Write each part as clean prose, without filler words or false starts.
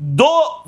2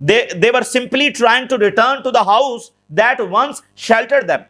They were simply trying to return to the house that once sheltered them।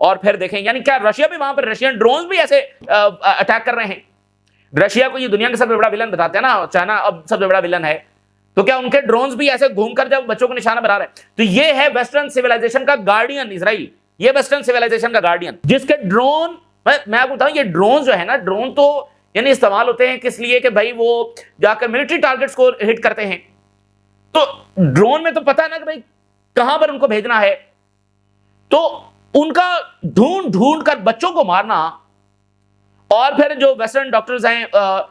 اور پھر دیکھیں یعنی کیا رشیا بھی وہاں پر رشین ڈرونز بھی ایسے اٹیک کر رہے ہیں. رشیا کو یہ دنیا کا سب سے بڑا ولن بتاتے ہیں نا, چائنا اب سب سے بڑا ولن ہے, تو کیا ان کے ڈرونز بھی ایسے گھوم کر جب بچوں کو نشانہ بنا رہے ہیں؟ تو یہ ہے ویسٹرن سیولائزیشن کا گارڈین اسرائیل, یہ ویسٹرن سیولائزیشن کا گارڈین, جس کے ڈرون, میں آپ کو بتاؤں یہ ڈرون جو ہے نا, ڈرون تو یعنی استعمال ہوتے ہیں کس لیے کہ بھائی وہ جا کر ملٹری ٹارگٹس کو ہٹ کرتے ہیں. تو ڈرون میں تو پتا ہے نا کہ بھائی کہاں پر ان کو بھیجنا ہے, تو ان کا ڈھونڈ ڈھونڈ کر بچوں کو مارنا. اور پھر جو ویسٹرن ڈاکٹرز ہیں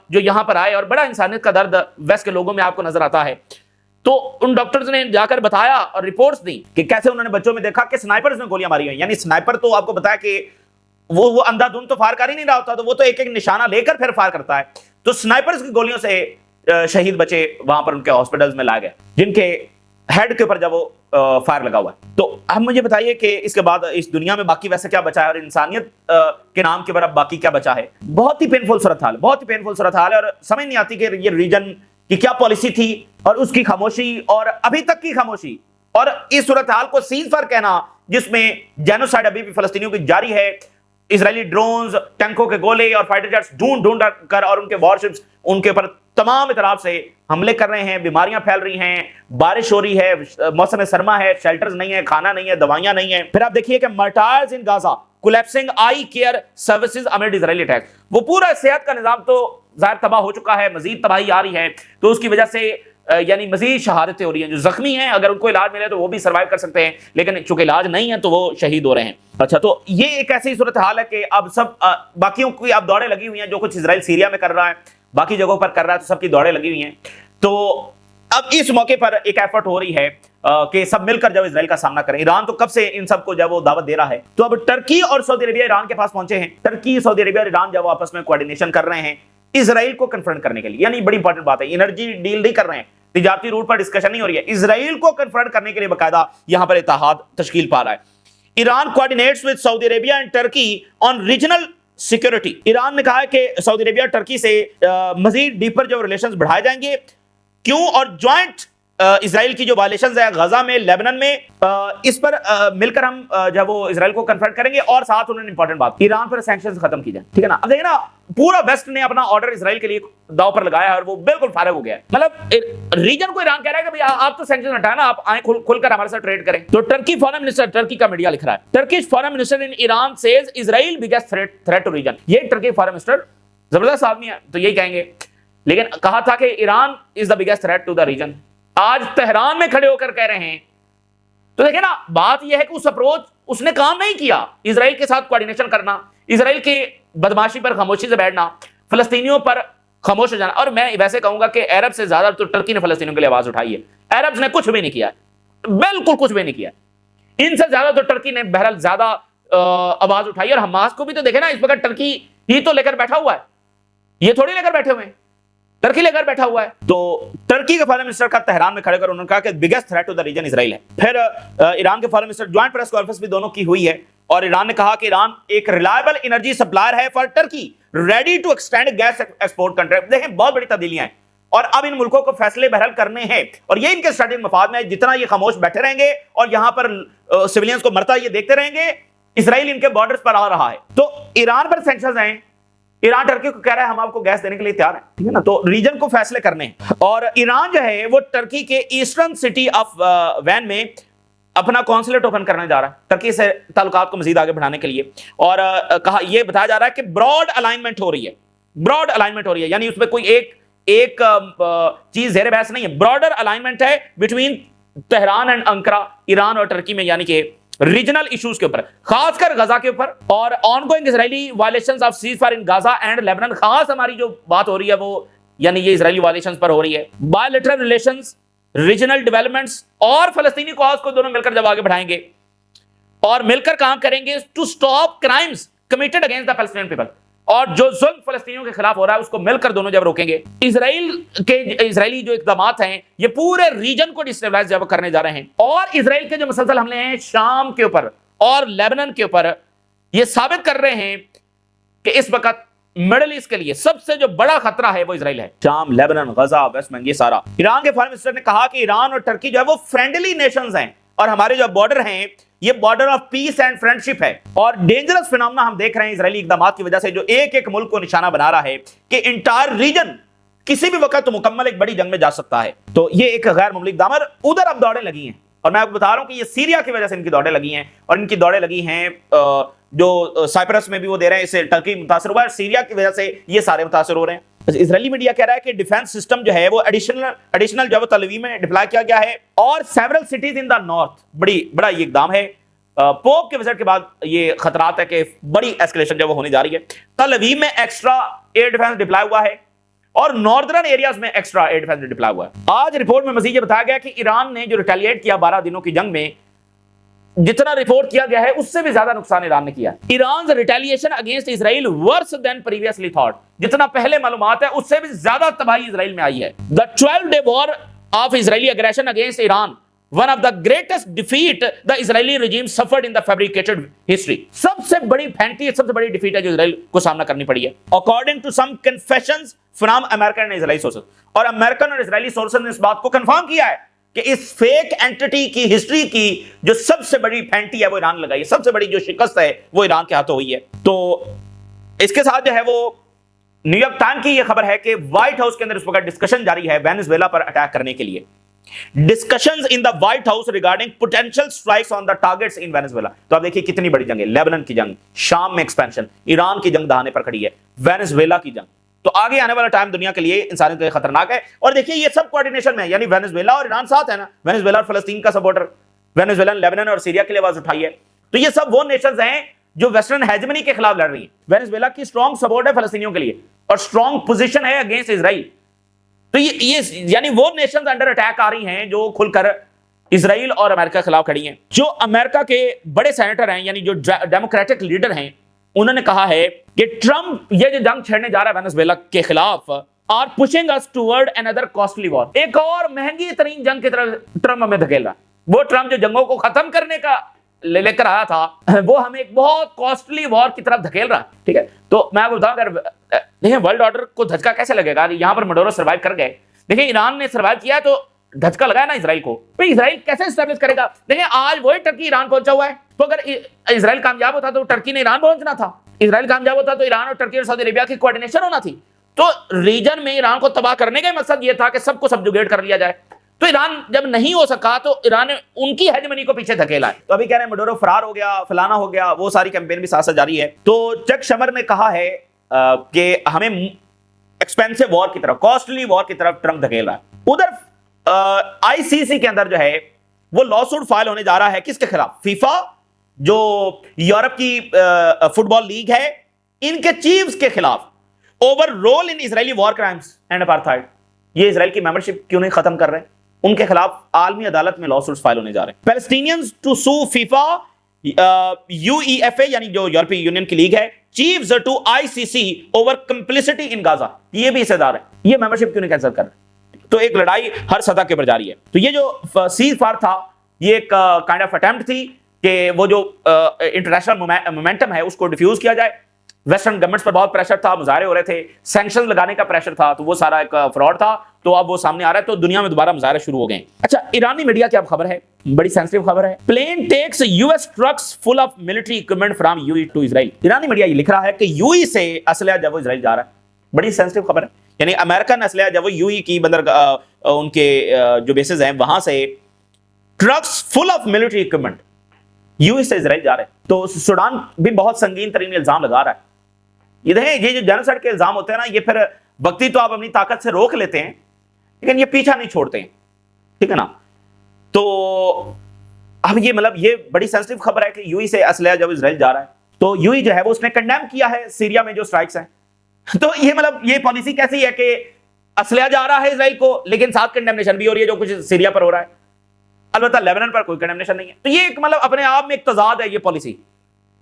جو یہاں پر آئے, اور بڑا انسانیت کا درد ویسٹ کے لوگوں میں آپ کو نظر آتا ہے, تو ان ڈاکٹرز نے جا کر بتایا اور رپورٹس دی کہ کیسے انہوں نے بچوں میں دیکھا کہ سنائپرز نے گولیاں ماری ہیں. یعنی سنائپر تو آپ کو بتایا کہ وہ اندھا دھند تو فائر کر ہی نہیں رہا ہوتا, تو وہ تو ایک ایک نشانہ لے کر پھر فائر کرتا ہے. تو سنائپرز کی گولیوں سے شہید بچے وہاں پر ان کے ہاسپٹلز میں لائے گئے, جن کے ہیڈ کے اوپر جب وہ فائر لگا ہوا ہے. تو اب مجھے بتائیے کہ اس کے بعد اس دنیا میں باقی ویسے کیا بچا ہے, اور انسانیت کے نام کے اوپر اب باقی کیا بچا ہے. بہت ہی پینفل صورتحال, بہت ہی پینفل صورتحال ہے, اور سمجھ نہیں آتی کہ یہ ریجن کی کیا پالیسی تھی اور اس کی خاموشی, اور ابھی تک کی خاموشی, اور اس صورتحال کو سیز فائر کہنا جس میں جینوسائیڈ ابھی بھی فلسطینیوں کی جاری ہے. اسرائیلی ڈرونز, ٹینکوں کے گولے اور فائٹر جیٹس ڈھونڈ ڈھونڈ کر اور ان کے وارشپس ان کے اوپر تمام اطراف سے حملے کر رہے ہیں. بیماریاں پھیل رہی ہیں, بارش ہو رہی ہے, موسم سرما ہے, شیلٹرز نہیں ہے, کھانا نہیں ہے, دوائیاں نہیں ہیں. پھر آپ دیکھیے کہ martyrs in Gaza collapsing eye care services amid Israeli attack. وہ پورا صحت کا نظام تو ظاہر تباہ ہو چکا ہے, مزید تباہی آ رہی ہے, تو اس کی وجہ سے یعنی مزید شہادتیں ہو رہی ہیں. جو زخمی ہیں اگر ان کو علاج ملے تو وہ بھی سروائیو کر سکتے ہیں, لیکن چونکہ علاج نہیں ہے تو وہ شہید ہو رہے ہیں. اچھا, تو یہ ایک ایسی صورتحال ہے کہ اب سب باقیوں کی اب دوڑیں لگی ہوئی ہیں. جو کچھ اسرائیل سیریا میں کر رہا ہے, باقی جگہوں پر کر رہا ہے, تو سب کی دوڑیں لگی ہوئی ہیں. تو اب اس موقع پر ایک ایفرٹ ہو رہی ہے کہ سب مل کر جب اسرائیل کا سامنا کریں. ایران تو کب سے ان سب کو جب وہ دعوت دے رہا ہے, تو اب ٹرکی اور سعودی عربیہ ایران کے پاس پہنچے ہیں. ٹرکی, سعودی عربیہ اور ایران جب آپس میں کوارڈینیشن کر رہے ہیں اسرائیل کو کنفرنٹ کرنے کے لیے, یعنی بڑی انپورٹنٹ بات ہے, انرجی ڈیل نہیں کر رہے ہیں, تجارتی روٹ پر ڈسکشن نہیں ہو رہی ہے, اسرائیل کو کنفرنٹ کرنے کے لیے باقاعدہ یہاں پر اتحاد تشکیل پا رہا ہے. Iran coordinates with Saudi Arabia and Turkey on regional security. Iran نے کہا ہے کہ سعودی عربیہ اور ٹرکی سے مزید ڈیپر جو ریلیشنز بڑھائے جائیں گے. کیوں؟ اور جوائنٹ اسرائیل کی جو وائلیشنز ہیں غزہ میں, لیبنن میں, اس پر مل کر ہم جب وہ اسرائیل کو کنفرنٹ کریں گے. اور ساتھ انہوں نے امپورٹنٹ بات, ایران پر سینکشنز ختم کی جائیں. ٹھیک ہے نا. اب دیکھیں نا, پورا ویسٹ نے اپنا آرڈر اسرائیل کے لیے داؤ پر لگایا ہے اور وہ بالکل فارغ ہو گیا ہے. مطلب ریجن کو ایران کہہ رہا ہے کہ بھئی آپ تو سینکشن ہٹائیں نا, آپ آئیں کھل کر ہمارے ساتھ ٹریڈ کریں. تو ٹرکی فارن منسٹر, ٹرکی کا میڈیا لکھ رہا ہے, Turkish foreign minister in Iran says Israel biggest threat to region. یہ ٹرکی فارن منسٹر زبردست آدمی ہے تو یہی کہیں گے, لیکن کہا تھا کہ Iran is the biggest threat to the region. آج تہران میں کھڑے ہو کر کہہ رہے ہیں. تو دیکھیں نا, بات یہ ہے کہ اس اپروچ اس نے کام نہیں کیا. اسرائیل کے ساتھ کوارڈینیشن کرنا, اسرائیل کی بدماشی پر خاموشی سے بیٹھنا, فلسطینیوں پر خاموش ہو جانا. اور میں ویسے کہوں گا کہ عرب سے زیادہ تو ٹرکی نے فلسطینیوں کے لیے آواز اٹھائی ہے. عربز نے کچھ بھی نہیں کیا, بالکل کچھ بھی نہیں کیا. ان سے زیادہ تو ٹرکی نے بہرحال زیادہ آواز اٹھائی. اور حماس کو بھی تو دیکھیں نا, اس وقت ٹرکی ہی تو لے کر بیٹھا ہوا ہے, یہ تھوڑی لے کر بیٹھے ہوئے ہیں, ٹرکی لے کر بیٹھا ہوا ہے. تو ٹرکی کے فارن منسٹر کا تہران میں کھڑے کر انہوں نے کہا کہ biggest threat to the region Israel ہے. پھر ایران کے foreign minister joint press conference بھی دونوں کی ہوئی ہے, اور ایران نے کہا کہ ایران ایک ریلائبل انرجی سپلائر ہے for Turkey, ready to extend gas export contract. دیکھیں بہت بڑی تبدیلیاں ہیں, اور اب ان ملکوں کو فیصلے بہرحال کرنے ہیں, اور یہ ان کے اسٹریٹجک مفاد میں ہے. جتنا یہ خاموش بیٹھے رہیں گے اور یہاں پر سویلینز کو مرتا یہ دیکھتے رہیں گے, اسرائیل ان کے بارڈرز پر آ رہا ہے. تو ایران پر سینکشنز ہیں, ایران ٹرکی کو کہہ رہا ہے ہم آپ کو گیس دینے کے لیے تیار ہیں. ٹھیک ہے نا. تو ریجن کو فیصلے کرنے ہیں, اور ایران جو ہے وہ ٹرکی کے ایسٹرن سٹی آف وین میں اپنا قونصلیٹ اوپن کرنے جا رہا ہے, ٹرکی سے تعلقات کو مزید آگے بڑھانے کے لیے. اور کہا, یہ بتایا جا رہا ہے کہ براڈ الائنمنٹ ہو رہی ہے, براڈ الائنمنٹ ہو رہی ہے, یعنی اس میں کوئی ایک چیز زیر بحث نہیں ہے. براڈر الائنمنٹ ہے between Tehran and Ankara, Iran اور ٹرکی میں, یعنی کہ ریجنل ایشوز کے اوپر, خاص کر غزہ کے اوپر, اور ongoing Israeli violations of ceasefire in Gaza and Lebanon. خاص ہماری جو بات ہو رہی ہے وہ یعنی یہ اسرائیلی وائلیشنز پر ہو رہی ہے. بائیلیٹرل ریلیشنز, ریجنل ڈیولپمنٹس, اور فلسطینی کاز کو دونوں مل کر جب آگے بڑھائیں گے اور مل کر کام کریں گے to stop crimes committed against the Palestinian people, اور جو ظلم فلسطینیوں کے خلاف ہو رہا ہے اس کو مل کر دونوں جب روکیں گے. اسرائیلی جو اقدامات ہیں یہ پورے ریجن کو ڈسٹیبلائز جب کرنے جا رہے ہیں, اور اسرائیل کے جو مسلسل حملے ہیں شام کے اوپر اور لیبنن کے اوپر, یہ ثابت کر رہے ہیں کہ اس وقت مڈل ایسٹ کے لیے سب سے جو بڑا خطرہ ہے وہ اسرائیل ہے. شام, لیبنن, غزہ, ویسٹ بینک, یہ سارا. ایران کے فارن منسٹر نے کہا کہ ایران اور ٹرکی جو ہے وہ فرینڈلی نیشنز ہیں, اور ہمارے جو بارڈر ہیں یہ border of peace and friendship ہے اور ڈینجرس فینومنا ہم دیکھ رہے ہیں اسرائیلی اقدامات کی وجہ سے جو ایک ایک ملک کو نشانہ بنا رہا ہے کہ انٹائر ریجن کسی بھی وقت مکمل ایک بڑی جنگ میں جا سکتا ہے. تو یہ ایک غیر مملک دامر ادھر اب دوڑیں لگی ہیں اور میں آپ کو بتا رہا ہوں کہ یہ سیریا کی وجہ سے ان کی دوڑیں لگی ہیں اور ان کی دوڑیں لگی ہیں جو سائپرس میں بھی وہ دے رہے ہیں, اس سے ٹرکی متاثر ہوا ہے, سیریا کی وجہ سے یہ سارے متاثر ہو رہے ہیں. اسرائیلی میڈیا کہہ رہا ہے کہ ڈیفنس سسٹم جو ہے وہ ایڈیشنل جو تل اویو میں ڈپلائی کیا گیا ہے اور several cities in the north. بڑا یہ اقدام ہے. پوپ کے وزٹ کے بعد یہ خطرات ہے کہ بڑی ایسکیلیشن جو وہ ہونے جا رہی ہے. تل اویو میں ایکسٹرا ایئر ڈیفنس ڈپلائی ہوا ہے اور ناردرن ایریاز میں ایکسٹرا ایئر ڈیفنس ڈپلائی ہوا ہے. آج رپورٹ میں مزید یہ بتایا گیا کہ ایران نے جو ریٹیلیٹ کیا 12 دنوں کی جنگ میں, جتنا رپورٹ کیا گیا ہے اس سے بھی زیادہ نقصان ایران نے کیا. ایرانز ریٹیلیشن اگینسٹ اسرائیل ورس دین پریویسلی تھاٹ, جتنا پہلے معلومات ہے اس سے بھی زیادہ تباہی اسرائیل میں آئی ہے. The 12-day war of Israeli aggression against Iran, one of the greatest defeat the Israeli regime suffered in the fabricated history. سب سے بڑی پھینٹی, سب سے بڑی ڈیفیٹ ہے جو اسرائیل کو سامنا کرنی پڑی ہے. According to some confessions from American and Israeli sources, اور امریکن اور اسرائیلی سورسز نے اس بات کو کنفرم کیا ہے کہ اس فیک اینٹی کی ہسٹری کی جو سب سے بڑی پھینٹی ہے وہ ایران لگائی ہے, سب سے بڑی جو شکست ہے وہ ایران کے ہاتھوں ہوئی ہے. تو اس کے ساتھ جو ہے وہ نیو یارک ٹائم کی یہ خبر ہے کہ وائٹ ہاؤس کے اندر اس وقت ڈسکشن جاری ہے وینزویلا پر اٹیک کرنے کے لیے. Discussions in the white house regarding potential strikes on the targets in Venezuela. تو آپ دیکھیے کتنی بڑی جنگ ہے, لیبنان کی جنگ, شام میں ایکسپینشن, ایران کی جنگ دہانے پر کھڑی ہے, وینزویلا کی جنگ. تو آگے آنے والا ٹائم دنیا کے لیے انسانیت کے لیے خطرناک ہے. اور دیکھیے یہ سب کوارڈینیشن میں ہے, یعنی وینزویلا اور ایران ساتھ ہے نا, وینزویلا اور فلسطین کا سپورٹر, وینزویلا لیبنان اور سیریا کے لیے آواز اٹھائی ہے. تو یہ سب وہ نیشنز ہیں جو ویسٹرن ہیجمنی کے خلاف لڑ رہی ہیں. وینزویلا کی اسٹرانگ سپورٹ ہے فلسطینیوں کے لیے اور اسٹرانگ پوزیشن ہے اگینسٹ اسرائیل. تو یہ یعنی وہ نیشنز انڈر اٹیک آ رہی ہیں جو کھل کر اسرائیل اور امریکہ کے خلاف کھڑی ہیں. جو امریکہ کے بڑے سینیٹر ہیں, یعنی جو ڈیموکریٹک لیڈر ہیں, انہوں نے کہا ہے کہ ٹرمپ یہ جو جنگ چھیڑنے جا رہا ہے وینزویلا کے خلاف are pushing us toward another costly war, ایک اور مہنگی ترین جنگ کی طرف ٹرمپ ہمیں دھکیل رہا ہے. وہ ٹرمپ جو جنگوں کو ختم کرنے کا لے کر آیا تھا وہ ہمیں ایک بہت کاسٹلی وار کی طرف دھکیل رہا ہے. ٹھیک ہے, تو میں آپ کو بتاؤں اگر دیکھیں ورلڈ آرڈر کو دھچکا کیسے لگے گا. یہاں پر مڈورو سروائیو کر گئے, دیکھیں ایران نے سروائیو کیا تو دھچکا لگایا نا اسرائیل کو, تو اسرائیل کیسے اسٹیبلش کرے گا. دیکھیں آج وہی ٹرکی ایران پہنچا ہوا ہے, تو اگر اسرائیل کامیاب ہوتا تو ٹرکی نے ایران پہنچنا تھا, اسرائیل کامیاب ہوتا تو ایران اور ٹرکی اور سعودی عربیہ کی کوارڈینیشن ہونا تھی. تو ریجن میں ایران کو تباہ کرنے کا مقصد یہ تھا کہ سب کو سبجوگیٹ کر لیا جائے. تو ایران جب نہیں ہو سکا تو ایران نے ان کی ہیجمنی کو پیچھے دھکیلا ہے. تو ابھی کہہ رہے ہیں مڈورو فرار ہو گیا, فلانا ہو گیا, وہ ساری کیمپین بھی ساتھ ساتھ جاری ہے. تو چک شمر نے کہا ہے کہ ہمیں ایکسپینسو وار کی طرف, کاسٹلی وار کی طرف ٹرمپ دھکیل رہا ہے. ادھر آئی سی سی کے اندر جو ہے وہ لا سوٹ فائل ہونے جا رہا ہے کس کے خلاف, فیفا جو یورپ کی فٹ بال لیگ ہے ان کے چیفز کے خلاف, over role in Israeli war crimes and apartheid. یہ اسرائیل کی ممبرشپ کیوں نہیں ختم کر رہے, ان کے خلاف عالمی عدالت میں لا سوٹس فائل ہونے جا رہے ہیں. Palestinians to sue FIFA U E F A یعنی جو یورپی یونین کی لیگ ہے, chiefs to I C C over complicity in Gaza, یہ بھی حصے دار ہیں. یہ ممبرشپ کیوں نہیں کینسل کر رہے. تو ایک لڑائی ہر سطح کے اوپر جاری ہے. تو یہ جو سیز فائر تھا یہ ایک کائنڈ آف اٹیمپٹ تھی کہ وہ جو انٹرنیشنل مومنٹم ہے اس کو ڈیفیوز کیا جائے. ویسٹرن گورنمنٹس پر بہت پریشر تھا, مظاہرے ہو رہے تھے, سینکشن لگانے کا پریشر تھا, تو وہ سارا ایک فراڈ تھا. تو اب وہ سامنے آ رہا ہے, تو دنیا میں دوبارہ مظاہرے شروع ہو گئے. اچھا ایرانی میڈیا کی اب خبر ہے, بڑی سینسٹیو خبر ہے. Plane takes U S trucks full of military equipment from U E to Israel. ایرانی میڈیا یہ لکھ رہا ہے کہ یو ای سے اسلحہ جب وہ اسرائیل جا رہا ہے. بڑی سینسٹیو خبر ہے, یعنی امریکن اسلحہ جب وہ یو ای کی بندرگاہ ان کے جو بیسز ہیں وہاں سے trucks full of military equipment U A E Israel جا رہے ہیں. تو سوڈان بھی بہت سنگین ترین الزام لگا رہا ہے. یہ دیکھیں یہ جو جنوسائیڈ کے الزام ہوتے ہیں نا, یہ پھر وقتی تو آپ اپنی طاقت سے روک لیتے ہیں لیکن یہ پیچھا نہیں چھوڑتے ہیں. ٹھیک ہے نا. تو اب یہ مطلب یہ بڑی سینسٹیو خبر ہے کہ یو ای سے اسلحہ جب اسرائیل جا رہا ہے تو یو ای جو ہے وہ اس نے کنڈیم کیا ہے سیریا میں جو اسٹرائکس ہیں. تو یہ مطلب یہ پالیسی کیسی ہے کہ اسلحہ جا رہا ہے اسرائیل کو لیکن ساتھ کنڈیمنیشن بھی ہو رہی ہے جو کچھ سیریا پر ہو رہا ہے. البتہ لیبنان پر کوئی کنڈیمنیشن نہیں ہے. تو یہ ایک مطلب اپنے آپ میں ایک تضاد ہے یہ پالیسی,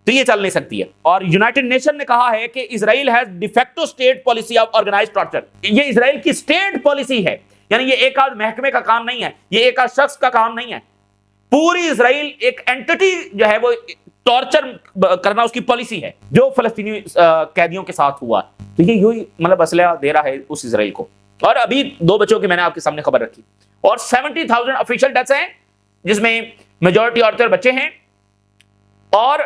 تو یہ چل نہیں سکتی ہے. اور یونائٹڈ نیشن نے کہا ہے کہ Israel has de facto state policy of organised torture. یہ اسرائیل کی اسٹیٹ پالیسی ہے, یعنی یہ ایک آدھ محکمے کا کام نہیں ہے, یہ ایک آدھ شخص کا کام نہیں ہے. پوری اسرائیل ایک اینٹی جو ہے وہ ٹارچر کرنا اس کی پالیسی ہے جو فلسطینی قیدیوں کے ساتھ ہوا. تو یہ یوں مطلب اسلحہ دے رہا ہے اس اسرائیل کو. اور ابھی 2 بچوں کی میں نے آپ کے سامنے خبر رکھی, اور 70,000 آفیشیل ڈیتھس ہیں جس میں میجورٹی عورتیں اور بچے ہیں. اور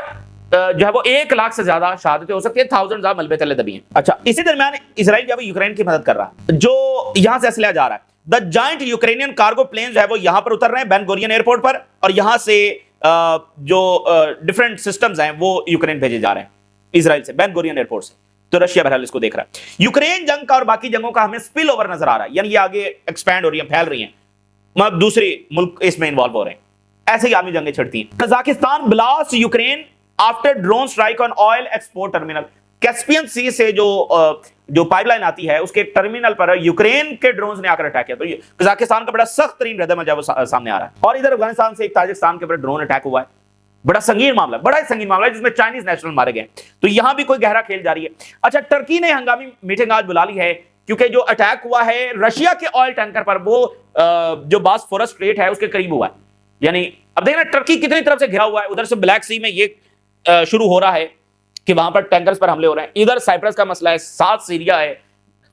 جو ہے وہ 1 لاکھ سے زیادہ شہادتیں ہو سکتی ہیں, 1000 ملبے تلے دبی ہیں. اچھا, اسی درمیان اسرائیل جو ہے یوکرین کی مدد کر رہا ہے, جو یہاں سے اسلحہ جا رہا ہے. دا جائنٹ یوکرینین کارگو پلین جو ہے وہ یہاں پر اتر رہے ہیں بین گورین ایئرپورٹ پر, اور یہاں سے جو ڈفرنٹ سسٹمز ہیں وہ یوکرین بھیجے جا رہے ہیں اسرائیل سے, بین گورین ایئرپورٹ سے. تو رشیا بہرحال اس کو دیکھ رہا ہے. یوکرین جنگ کا اور باقی جنگوں کا ہمیں سپل اوور نظر آ رہا ہے, یعنی یہ آگے ایکسپینڈ ہو رہی ہیں, پھیل رہی ہیں, مطلب دوسرے ملک اس میں انوالو ہو رہے ہیں. ایسے ہی عالمی جنگیں چھڑتی ہیں. Kazakhstan blast Ukraine after drone strike on oil export terminal. Caspian sea سے جو پائپ لائن آتی ہے اس کے ٹرمینل پر یوکرین کے ڈرونز نے آ کر اٹیک کیا. تو قزاقستان کا بڑا سخت ترین رد عمل جو ہے وہ سامنے آ رہا ہے. اور ادھر افغانستان سے ایک تاجکستان کے اوپر ڈرون اٹیک ہوا ہے. بڑا سنگین معاملہ ہے جس میں چائنیز نیشنل مارے گئے. تو یہاں بھی کوئی گہرا کھیل جاری ہے. اچھا, ٹرکی نے ہنگامی میٹنگ آج بلا لی ہے کیونکہ جو اٹیک ہوا ہے رشیا کے آئل ٹینکر پر وہ جو باسفورس اسٹریٹ ہے اس کے قریب ہوا ہے. یعنی اب دیکھنا ٹرکی کتنی طرف سے گھرا ہوا ہے. ادھر سے بلیک سی میں یہ شروع ہو رہا ہے کہ وہاں پر ٹینکرز پر حملے ہو رہے ہیں. ادھر سائپرس کا مسئلہ ہے, ساتھ سیریا ہے,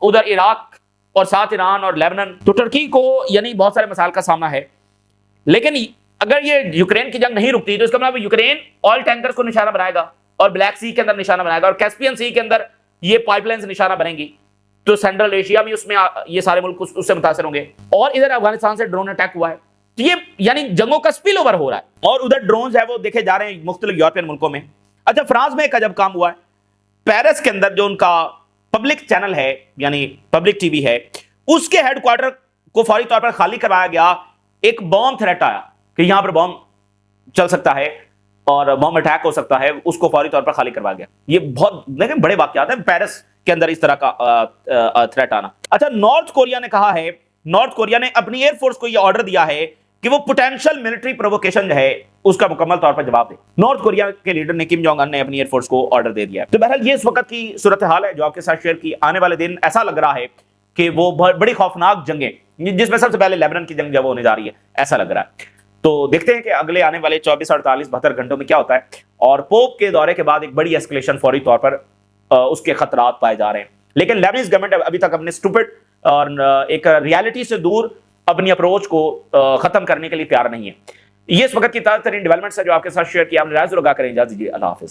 ادھر عراق اور ساتھ ایران اور لیبنان. تو ٹرکی کو یعنی بہت سارے مسائل کا سامنا ہے. لیکن اگر یہ یوکرین کی جنگ نہیں رکتی تو اس کا مطلب یوکرین آئل ٹینکرز کو نشانہ بنائے گا اور بلیک سی کے اندر نشانہ بنائے گا اور کیسپین سی کے اندر یہ پائپ لائنز نشانہ بنیں گی. تو سینٹرل ایشیا بھی اس میں یہ سارے ملک اس سے متاثر ہوں گے. اور ادھر افغانستان سے ڈرون اٹیک ہوا ہے. تو یہ یعنی جنگوں کا سپل اوور ہو رہا ہے. اور ادھر ڈرونز ہے وہ دیکھے جا رہے ہیں مختلف یورپین ملکوں میں. اچھا, فرانس میں ایک عجب کام ہوا ہے. پیرس کے اندر جو ان کا پبلک چینل ہے یعنی پبلک ٹی وی ہے, اس کے ہیڈ کوارٹر کو فوری طور پر خالی کروایا گیا. ایک بوم تھریٹ آیا کہ یہاں پر بوم چل سکتا ہے اور بوم اٹیک ہو سکتا ہے, اس کو فوری طور پر خالی کروایا گیا. یہ بہت لیکن بڑے واقعات ہیں پیرس کے اندر اس طرح کا تھریٹ آنا. اچھا, نارتھ کوریا نے کہا ہے, نارتھ کوریا نے اپنی ایئر فورس کو یہ آرڈر دیا ہے کہ وہ پوٹینشل ملٹری پرووکیشن جو ہے اس کا مکمل طور پر جواب دے. نارتھ کوریا کے لیڈر نے کم جونگ ان نے اپنی ایئر فورس کو آرڈر دے دیا ہے. تو بہرحال یہ اس وقت کی صورتحال ہے جو آپ کے ساتھ شیئر کی. آنے والے دن ایسا لگ رہا ہے کہ وہ بڑی خوفناک جنگیں, جس میں سب سے پہلے لیبنان کی جنگ جب ہونے جا رہی ہے, ایسا لگ رہا ہے. تو دیکھتے ہیں کہ اگلے آنے والے 24 48 72 گھنٹوں میں کیا ہوتا ہے. اور پوپ کے دورے کے بعد ایک بڑی ایسکلیشن فوری طور پر اس کے خطرات پائے جا رہے ہیں. لیکن لیبنیز گورنمنٹ ابھی تک اپنے سٹوپڈ اور ایک ریالٹی سے دور اپنی اپروچ کو ختم کرنے کے لیے تیار نہیں ہے. یہ اس وقت کی تازہ ترین ڈیولپمنٹس ہے جو آپ کے ساتھ شیئر کیا. ہم نے رائز لگا کریں اجازت دیجیے. اللہ حافظ.